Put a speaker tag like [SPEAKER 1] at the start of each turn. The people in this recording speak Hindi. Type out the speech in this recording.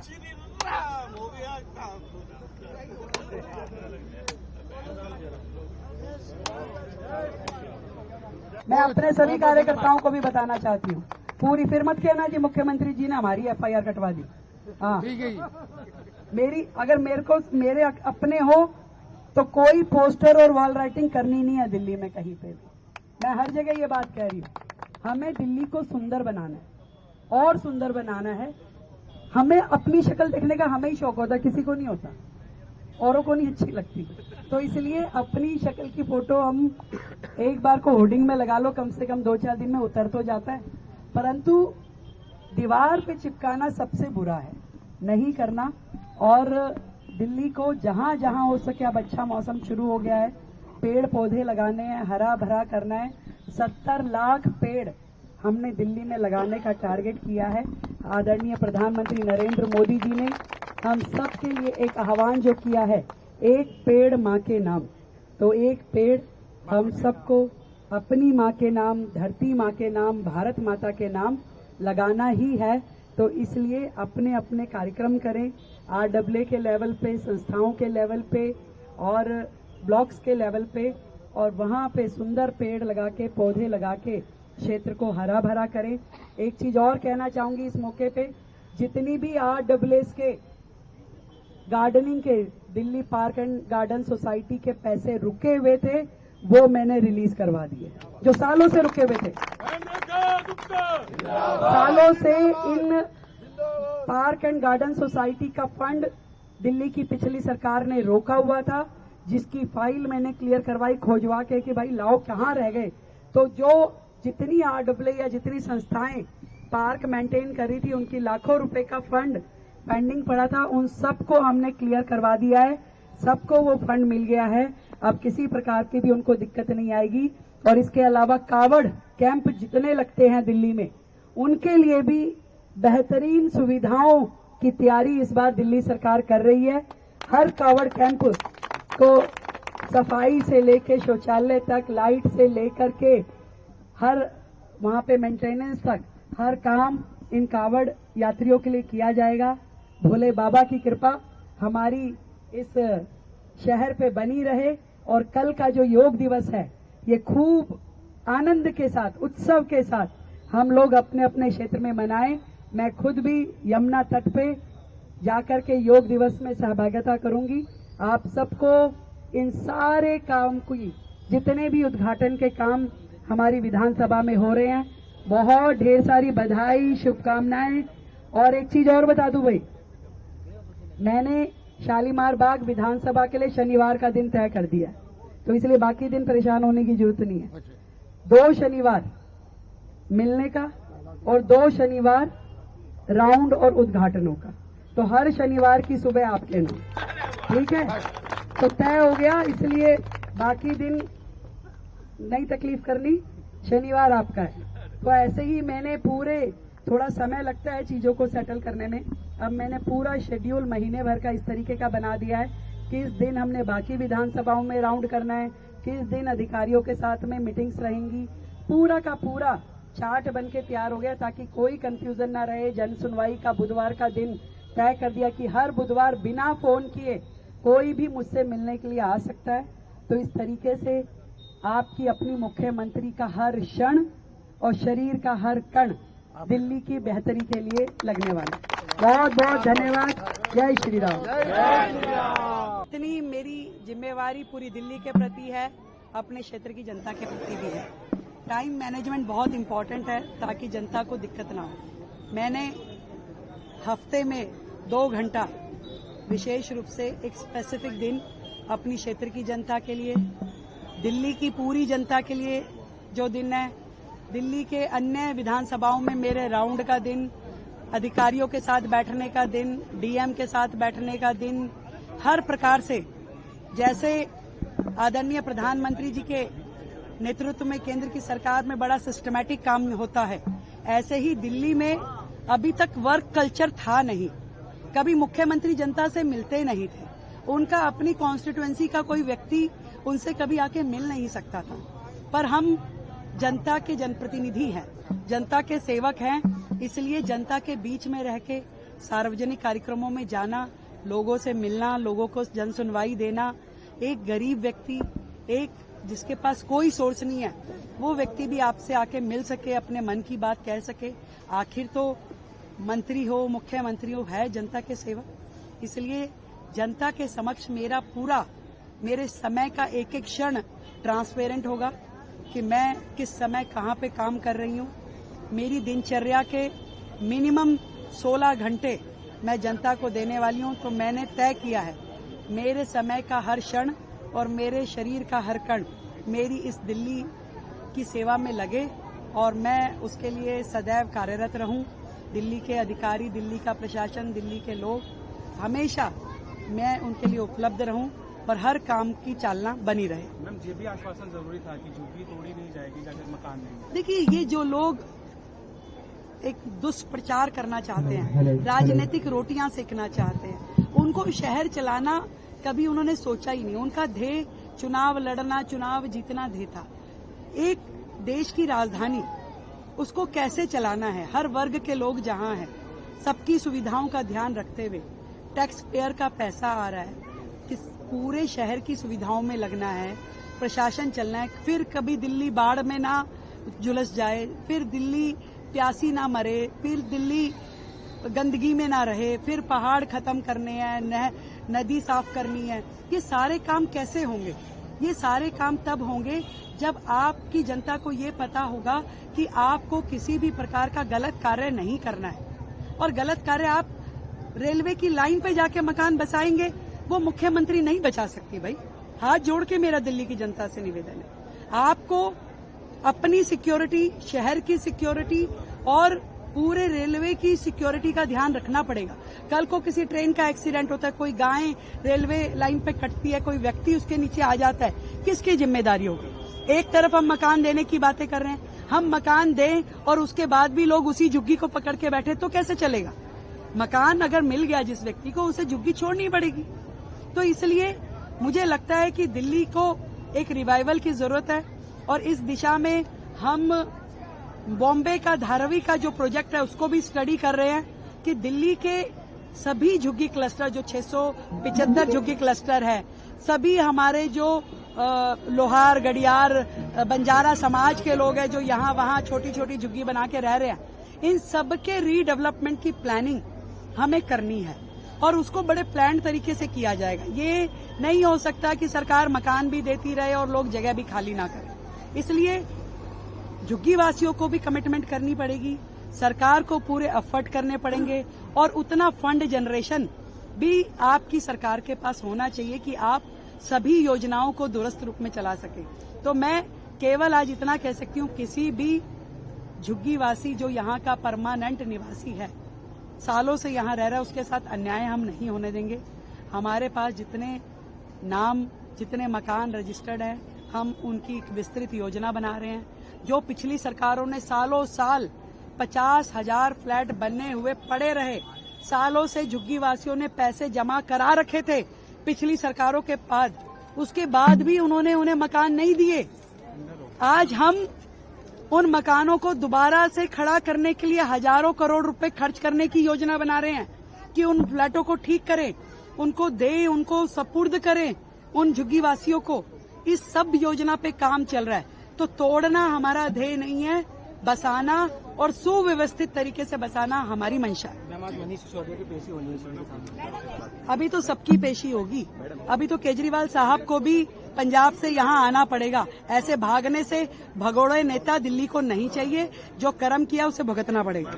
[SPEAKER 1] श्री राम हो गया काम
[SPEAKER 2] मैं अपने सभी कार्यकर्ताओं को भी बताना चाहती हूँ, पूरी फिर मत कहना जी मुख्यमंत्री जी ने हमारी एफआईआर कटवा दी। हाँ
[SPEAKER 3] ठीक है।
[SPEAKER 2] मेरी अगर मेरे अपने हो तो कोई पोस्टर और वॉल राइटिंग करनी नहीं है दिल्ली में कहीं पे भी। मैं हर जगह ये बात कह रही हूँ, हमें दिल्ली को सुंदर बनाना है और सुंदर बनाना है। हमें अपनी शक्ल देखने का हमें ही शौक होता, किसी को नहीं होता, औरों को नहीं अच्छी लगती। तो इसलिए अपनी शक्ल की फोटो हम एक बार को होर्डिंग में लगा लो, कम से कम 2-4 दिन में उतर तो जाता है, परंतु दीवार पे चिपकाना सबसे बुरा है, नहीं करना। और दिल्ली को जहां जहां हो सके, अब अच्छा मौसम शुरू हो गया है, पेड़ पौधे लगाने हैं, हरा भरा करना है। 70 लाख पेड़ हमने दिल्ली में लगाने का टारगेट किया है। आदरणीय प्रधानमंत्री नरेंद्र मोदी जी ने हम सब के लिए एक आह्वान जो किया है, एक पेड़ माँ के नाम। तो एक पेड़ हम सबको अपनी माँ के नाम, धरती माँ के नाम, भारत माता के नाम लगाना ही है। तो इसलिए अपने अपने कार्यक्रम करें, RAA के लेवल पे, संस्थाओं के लेवल पे और ब्लॉक्स के लेवल पे, और वहां पे सुंदर पेड़ लगा के, पौधे लगा के क्षेत्र को हरा भरा करें। एक चीज और कहना चाहूंगी इस मौके पे, जितनी भी RAA के गार्डनिंग के, Delhi park and garden society के पैसे रुके हुए थे, वो मैंने रिलीज करवा दिए, जो सालों से रुके हुए थे। सालों से इन पार्क एंड गार्डन सोसाइटी का फंड दिल्ली की पिछली सरकार ने रोका हुआ था, जिसकी फाइल मैंने क्लियर करवाई खोजवा के कि भाई लाओ कहाँ रह गए। तो जो जितनी RAA या जितनी संस्थाएं पार्क मेंटेन कर रही थी, उनकी लाखों रुपए का फंड पेंडिंग पड़ा था, उन सबको हमने क्लियर करवा दिया है, सबको वो फंड मिल गया है। अब किसी प्रकार की भी उनको दिक्कत नहीं आएगी। और इसके अलावा कावड़ कैंप जितने लगते हैं दिल्ली में, उनके लिए भी बेहतरीन सुविधाओं की तैयारी इस बार दिल्ली सरकार कर रही है। हर कावड़ कैंप को सफाई से लेकर शौचालय तक, लाइट से लेकर के हर वहां पे मेंटेनेंस तक, हर काम इन कावड़ यात्रियों के लिए किया जाएगा। भोले बाबा की कृपा हमारी इस शहर पे बनी रहे। और कल का जो योग दिवस है, ये खूब आनंद के साथ, उत्सव के साथ हम लोग अपने अपने क्षेत्र में मनाएं। मैं खुद भी यमुना तट पे जाकर के योग दिवस में सहभागिता करूंगी। आप सबको इन सारे काम की, जितने भी उद्घाटन के काम हमारी विधानसभा में हो रहे हैं, बहुत ढेर सारी बधाई, शुभकामनाएं। और एक चीज और बता दूं भाई, मैंने शालीमार बाग विधानसभा के लिए शनिवार का दिन तय कर दिया, तो इसलिए बाकी दिन परेशान होने की जरूरत नहीं है। 2 शनिवार मिलने का और 2 शनिवार राउंड और उद्घाटनों का, तो हर शनिवार की सुबह आपके नाम, ठीक है? तो तय हो गया, इसलिए बाकी दिन नहीं तकलीफ करनी, शनिवार आपका है। तो ऐसे ही मैंने पूरे, थोड़ा समय लगता है चीजों को सेटल करने में, अब मैंने पूरा शेड्यूल महीने भर का इस तरीके का बना दिया है, किस दिन हमने बाकी विधानसभाओं में राउंड करना है, किस दिन अधिकारियों के साथ में मीटिंग्स रहेंगी, पूरा का पूरा चार्ट बन के तैयार हो गया, ताकि कोई कंफ्यूजन ना रहे। जन सुनवाई का बुधवार का दिन तय कर दिया कि हर बुधवार बिना फोन किए कोई भी मुझसे मिलने के लिए आ सकता है। तो इस तरीके से आपकी अपनी मुख्यमंत्री का हर क्षण और शरीर का हर कण दिल्ली की बेहतरी के लिए लगने वाला। बहुत बहुत धन्यवाद। जय श्री राम। इतनी मेरी जिम्मेवारी पूरी दिल्ली के प्रति है, अपने क्षेत्र की जनता के प्रति भी है। टाइम मैनेजमेंट बहुत इम्पोर्टेंट है, ताकि जनता को दिक्कत ना हो। मैंने हफ्ते में 2 घंटा विशेष रूप से एक स्पेसिफिक दिन अपनी क्षेत्र की जनता के लिए, दिल्ली की पूरी जनता के लिए जो दिन है, दिल्ली के अन्य विधानसभाओं में मेरे राउंड का दिन, अधिकारियों के साथ बैठने का दिन, डीएम के साथ बैठने का दिन, हर प्रकार से जैसे आदरणीय प्रधानमंत्री जी के नेतृत्व में केंद्र की सरकार में बड़ा सिस्टमैटिक काम होता है, ऐसे ही दिल्ली में अभी तक वर्क कल्चर था नहीं। कभी मुख्यमंत्री जनता से मिलते नहीं थे, उनका अपनी कॉन्स्टिट्यूएंसी का कोई व्यक्ति उनसे कभी आके मिल नहीं सकता था। पर हम जनता के जनप्रतिनिधि हैं, जनता के सेवक हैं, इसलिए जनता के बीच में रह के सार्वजनिक कार्यक्रमों में जाना, लोगों से मिलना, लोगों को जन सुनवाई देना, एक गरीब व्यक्ति, एक जिसके पास कोई सोर्स नहीं है, वो व्यक्ति भी आपसे आके मिल सके, अपने मन की बात कह सके। आखिर तो मंत्री हो, मुख्यमंत्री हो, है जनता के सेवक। इसलिए जनता के समक्ष मेरे समय का एक एक क्षण ट्रांसपेरेंट होगा कि मैं किस समय कहाँ पे काम कर रही हूँ। मेरी दिनचर्या के मिनिमम 16 घंटे मैं जनता को देने वाली हूँ। तो मैंने तय किया है मेरे समय का हर क्षण और मेरे शरीर का हर कण मेरी इस दिल्ली की सेवा में लगे और मैं उसके लिए सदैव कार्यरत रहूं। दिल्ली के अधिकारी, दिल्ली का प्रशासन, दिल्ली के लोग, हमेशा मैं उनके लिए उपलब्ध रहूं और हर काम की चालना बनी रहे।
[SPEAKER 1] मैम, ये भी आश्वासन जरूरी था कि झुग्गी तोड़ी नहीं जाएगी अगर मकान नहीं।
[SPEAKER 2] देखिए, ये जो लोग एक दुष्प्रचार करना चाहते हैं, राजनीतिक रोटियां सेकना चाहते हैं, उनको शहर चलाना कभी उन्होंने सोचा ही नहीं। उनका ध्येय चुनाव लड़ना, चुनाव जीतना ध्येय था। एक देश की राजधानी, उसको कैसे चलाना है, हर वर्ग के लोग जहां हैं, सबकी सुविधाओं का ध्यान रखते हुए, टैक्स पेयर का पैसा आ रहा है, किस पूरे शहर की सुविधाओं में लगना है, प्रशासन चलना है। फिर कभी दिल्ली बाढ़ में ना झुलस जाए, फिर दिल्ली प्यासी ना मरे, फिर दिल्ली गंदगी में ना रहे, फिर पहाड़ खत्म करने हैं, नदी साफ करनी है। ये सारे काम कैसे होंगे? ये सारे काम तब होंगे जब आपकी जनता को ये पता होगा कि आपको किसी भी प्रकार का गलत कार्य नहीं करना है। और गलत कार्य, आप रेलवे की लाइन पे जाके मकान बसाएंगे, वो मुख्यमंत्री नहीं बचा सकती। भाई, हाथ जोड़ के मेरा दिल्ली की जनता से निवेदन है, आपको अपनी सिक्योरिटी, शहर की सिक्योरिटी और पूरे रेलवे की सिक्योरिटी का ध्यान रखना पड़ेगा। कल को किसी ट्रेन का एक्सीडेंट होता है, कोई गाय रेलवे लाइन पे कटती है, कोई व्यक्ति उसके नीचे आ जाता है, किसकी जिम्मेदारी होगी? एक तरफ हम मकान देने की बातें कर रहे हैं, हम मकान दें और उसके बाद भी लोग उसी झुग्गी को पकड़ के बैठे तो कैसे चलेगा? मकान अगर मिल गया जिस व्यक्ति को, उसे झुग्गी छोड़नी पड़ेगी। तो इसलिए मुझे लगता है कि दिल्ली को एक रिवाइवल की जरूरत है और इस दिशा में हम बॉम्बे का धारावी का जो प्रोजेक्ट है उसको भी स्टडी कर रहे हैं कि दिल्ली के सभी झुग्गी क्लस्टर, जो 675 झुग्गी क्लस्टर है, सभी हमारे जो लोहार, गडियार, बंजारा समाज के लोग हैं जो यहाँ वहाँ छोटी छोटी झुग्गी बना के रह रहे हैं, इन सबके रीडेवलपमेंट की प्लानिंग हमें करनी है और उसको बड़े प्लान तरीके से किया जाएगा। ये नहीं हो सकता कि सरकार मकान भी देती रहे और लोग जगह भी खाली ना करें। इसलिए झुग्गी वासियों को भी कमिटमेंट करनी पड़ेगी, सरकार को पूरे एफर्ट करने पड़ेंगे और उतना फंड जनरेशन भी आपकी सरकार के पास होना चाहिए कि आप सभी योजनाओं को दुरुस्त रूप में चला सके। तो मैं केवल आज इतना कह सकती हूँ, किसी भी झुग्गीवासी जो यहाँ का परमानेंट निवासी है, सालों से यहाँ रह रहा है, उसके साथ अन्याय हम नहीं होने देंगे। हमारे पास जितने नाम, जितने मकान रजिस्टर्ड हैं, हम उनकी एक विस्तृत योजना बना रहे हैं। जो पिछली सरकारों ने सालों साल 50,000 फ्लैट बनने हुए पड़े रहे, सालों से झुग्गीवासियों ने पैसे जमा करा रखे थे पिछली सरकारों के बाद, उसके बाद भी उन्होंने उन्हें मकान नहीं दिए। आज हम उन मकानों को दोबारा से खड़ा करने के लिए हजारों करोड़ रुपए खर्च करने की योजना बना रहे हैं कि उन फ्लैटों को ठीक करें, उनको दें, उनको सपुर्द करें उन झुग्गीवासियों को। इस सब योजना पे काम चल रहा है। तो तोड़ना हमारा ध्येय नहीं है, बसाना और सुव्यवस्थित तरीके से बसाना हमारी मंशा है।
[SPEAKER 1] मनीष सिसोदिया की पेशी होनी है।
[SPEAKER 2] अभी तो सबकी पेशी होगी। अभी तो केजरीवाल साहब को भी पंजाब से यहाँ आना पड़ेगा। ऐसे भागने से भगोड़े नेता दिल्ली को नहीं चाहिए। जो कर्म किया उसे भुगतना पड़ेगा।